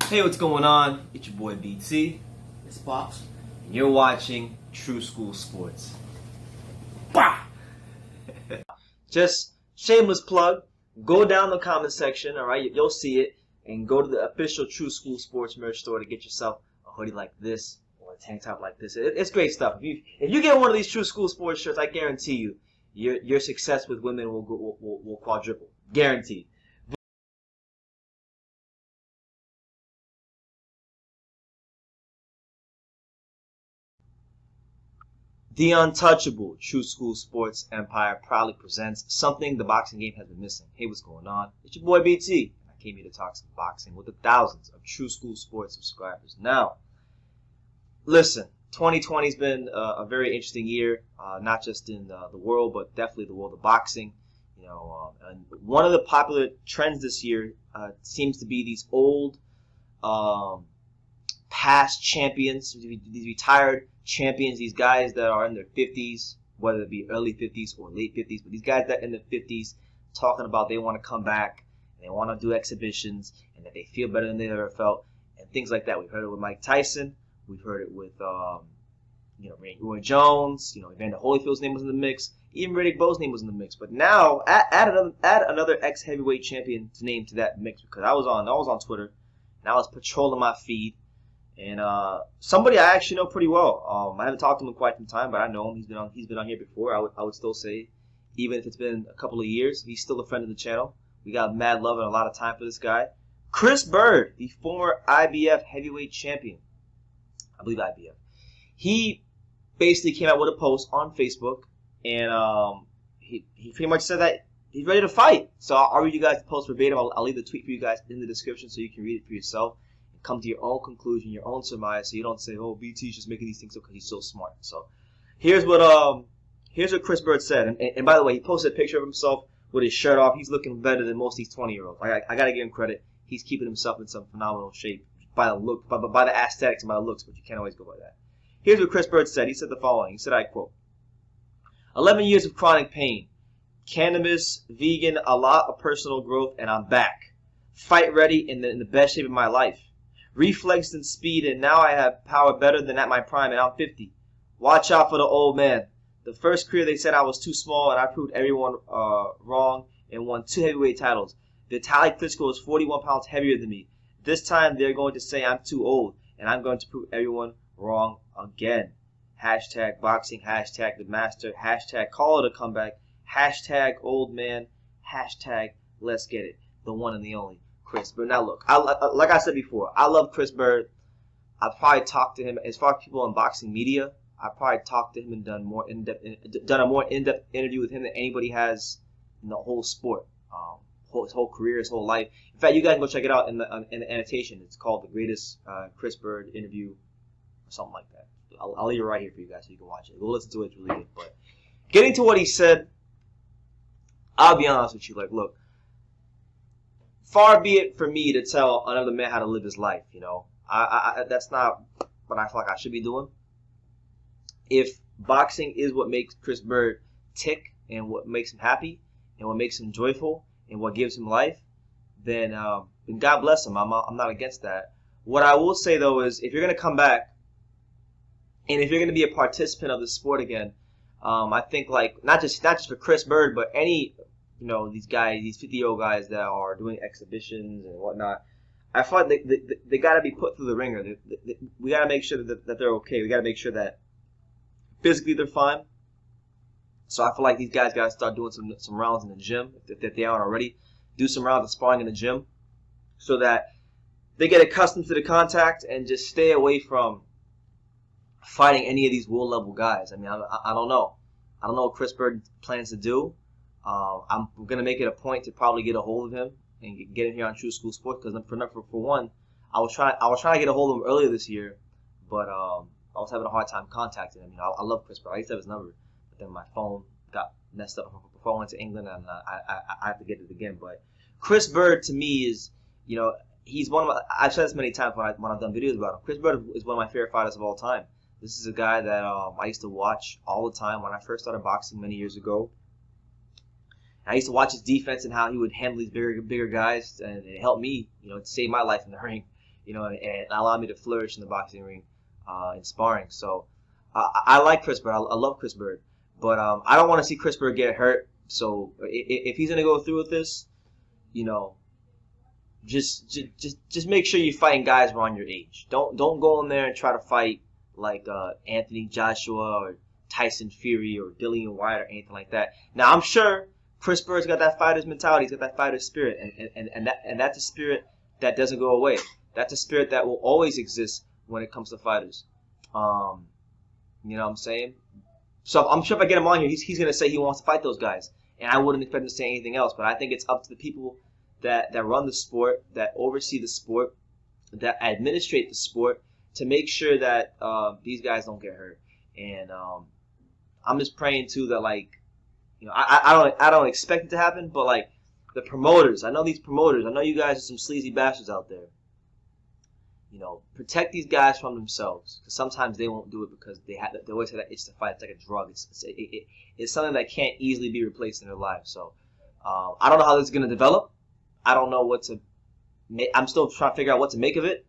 Hey, what's going on? It's your boy BT, It's Pops. and you're watching True School Sports. Bah! Just shameless plug. Go down the comment section, alright? You'll see it. And go to the official True School Sports merch store to get yourself a hoodie like this or a tank top like this. It's great stuff. If you get one of these True School Sports shirts, I guarantee you, your success with women will quadruple. Guaranteed. The untouchable True School Sports Empire proudly presents something the boxing game has been missing. Hey, what's going on? It's your boy BT. I came here to talk some boxing with the thousands of True School Sports subscribers. Now, listen, 2020 has been a very interesting year, not just in the world, but definitely the world of boxing. And one of the popular trends this year seems to be these old past champions, these retired champions, these guys that are in their 50s, whether it be early 50s or late 50s, but these guys that are in their 50s talking about they want to come back, and they want to do exhibitions, and that they feel better than they ever felt, and things like that. We've heard it with Mike Tyson. We've heard it with Roy Jones. Evander Holyfield's name was in the mix. Even Riddick Bowe's name was in the mix. But now add another ex-heavyweight champion's name to that mix, because I was on Twitter and I was patrolling my feed. And somebody I actually know pretty well. I haven't talked to him in quite some time, but I know him. He's been on here before. I would still say, even if it's been a couple of years, he's still a friend of the channel. We got mad love and a lot of time for this guy. Chris Byrd, the former IBF heavyweight champion. I believe IBF. He basically came out with a post on Facebook, and he pretty much said that he's ready to fight. So I'll read you guys the post verbatim. I'll leave the tweet for you guys in the description so you can read it for yourself. Come to your own conclusion, your own surmise, so you don't say, "Oh, BT's just making these things up because he's so smart." So, here's what Chris Byrd said. And by the way, he posted a picture of himself with his shirt off. He's looking better than most of these 20-year-olds. I gotta give him credit. He's keeping himself in some phenomenal shape by the look, by the aesthetics and by the looks, but you can't always go by that. Here's what Chris Byrd said. He said the following. He said, I quote, 11 years of chronic pain, cannabis, vegan, a lot of personal growth, and I'm back. Fight ready in the best shape of my life. Reflex and speed, and now I have power better than at my prime, and I'm 50. Watch out for the old man. The first career they said I was too small, and I proved everyone wrong and won 2 heavyweight titles. Vitaly Klitschko is 41 pounds heavier than me. This time they're going to say I'm too old, and I'm going to prove everyone wrong again. Hashtag boxing, hashtag the master, hashtag call it a comeback, hashtag old man, hashtag let's get it. The one and the only Chris Byrd. Now look, like I said before, I love Chris Byrd. I've probably talked to him, as far as people in boxing media, I've probably talked to him and done a more in-depth interview with him than anybody has in the whole sport, his whole career, his whole life. In fact, you guys can go check it out in the annotation. It's called The Greatest Chris Byrd Interview, or something like that. I'll leave it right here for you guys so you can watch it. Go listen to it, it's really good. But getting to what he said, I'll be honest with you. Like, look, far be it for me to tell another man how to live his life. That's not what I feel like I should be doing. If boxing is what makes Chris Byrd tick and what makes him happy and what makes him joyful and what gives him life, then God bless him. I'm not against that. What I will say though is, if you're gonna come back and if you're gonna be a participant of the sport again, I think like not just for Chris Byrd, but any these guys, these 50-year-old guys that are doing exhibitions and whatnot, I feel like they got to be put through the ringer. We got to make sure that they're okay. We got to make sure that physically they're fine. So I feel like these guys got to start doing some rounds in the gym, if they aren't already. Do some rounds of sparring in the gym so that they get accustomed to the contact and just stay away from fighting any of these world level guys. I mean, I don't know. I don't know what Chris Byrd plans to do. I'm going to make it a point to probably get a hold of him and get him here on True School Sports, because for one, I was trying to get a hold of him earlier this year, but I was having a hard time contacting him. I love Chris Byrd. I used to have his number, but then my phone got messed up before I went to England, and I have to get it again. But Chris Byrd to me is, he's one of my, I've said this many times when I've done videos about him. Chris Byrd is one of my favorite fighters of all time. This is a guy that I used to watch all the time when I first started boxing many years ago. I used to watch his defense and how he would handle these bigger guys, and it helped me, to save my life in the ring. and allow me to flourish in the boxing ring, in sparring. So I like Chris Byrd. I love Chris Byrd, but I don't want to see Chris Byrd get hurt. So if he's gonna go through with this, just make sure you're fighting guys around your age. Don't go in there and try to fight like Anthony Joshua or Tyson Fury or Dillian Whyte or anything like that. Now I'm sure Chris Bird's got that fighter's mentality. He's got that fighter's spirit, and that's a spirit that doesn't go away. That's a spirit that will always exist when it comes to fighters. You know what I'm saying? So I'm sure if I get him on here, he's gonna say he wants to fight those guys, and I wouldn't expect him to say anything else. But I think it's up to the people that run the sport, that oversee the sport, that administrate the sport, to make sure that these guys don't get hurt. And I'm just praying too that, like, I don't expect it to happen, but like the promoters, I know you guys are some sleazy bastards out there. Protect these guys from themselves, because sometimes they won't do it because they always have that itch to fight. It's like a drug. It's something that can't easily be replaced in their lives. So I don't know how this is going to develop. I don't know what to make. I'm still trying to figure out what to make of it.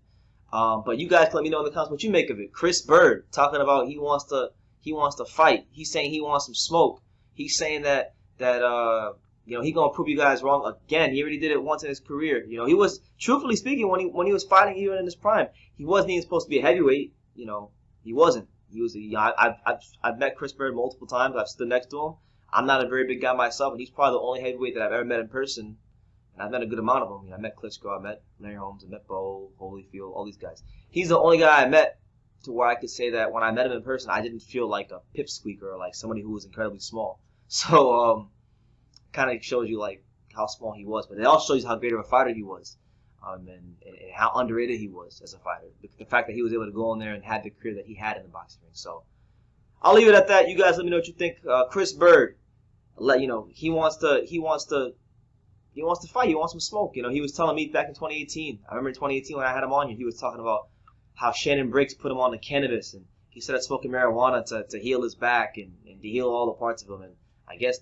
But you guys can let me know in the comments what you make of it. Chris Byrd talking about he wants to fight. He's saying he wants some smoke. He's saying that he gonna prove you guys wrong again. He already did it once in his career. He was, truthfully speaking, when he was fighting even in his prime, he wasn't even supposed to be a heavyweight. He wasn't. He was. I've met Chris Byrd multiple times. I've stood next to him. I'm not a very big guy myself, and he's probably the only heavyweight that I've ever met in person. And I've met a good amount of them. I met Klitschko, I met Larry Holmes, I met Bo, Holyfield, all these guys. He's the only guy I met to where I could say that when I met him in person, I didn't feel like a pipsqueak or like somebody who was incredibly small. So kind of shows you like how small he was, but it also shows you how great of a fighter he was, and how underrated he was as a fighter. The fact that he was able to go in there and have the career that he had in the boxing ring. So I'll leave it at that. You guys let me know what you think. Chris Byrd, he wants to fight. He wants some smoke. He was telling me back in 2018. I remember in 2018 when I had him on here, he was talking about how Shannon Briggs put him on the Cannabis, and he started smoking marijuana to heal his back and to heal all the parts of him. And I guess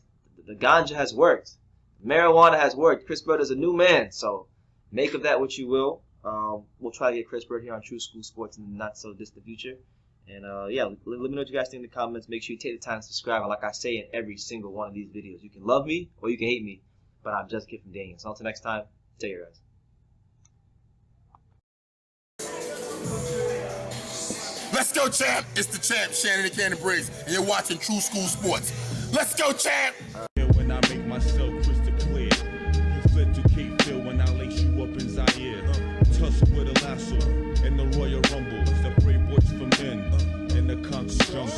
the ganja has worked. Marijuana has worked. Chris Byrd is a new man, so make of that what you will. We'll try to get Chris Byrd here on True School Sports in the not so distant future. And let me know what you guys think in the comments. Make sure you take the time to subscribe. And like I say in every single one of these videos, you can love me or you can hate me, but I'm just a kid from Daniel. So until next time, take care, guys. Let's go, champ. It's the champ, Shannon the Cannon Briggs, and you're watching True School Sports. Let's go, champ. When I make myself crystal clear, you fled to Cape Phil when I lace you up in Zaire. Tusk with a lasso and the Royal Rumble, separate boys from men in the conscious jungle.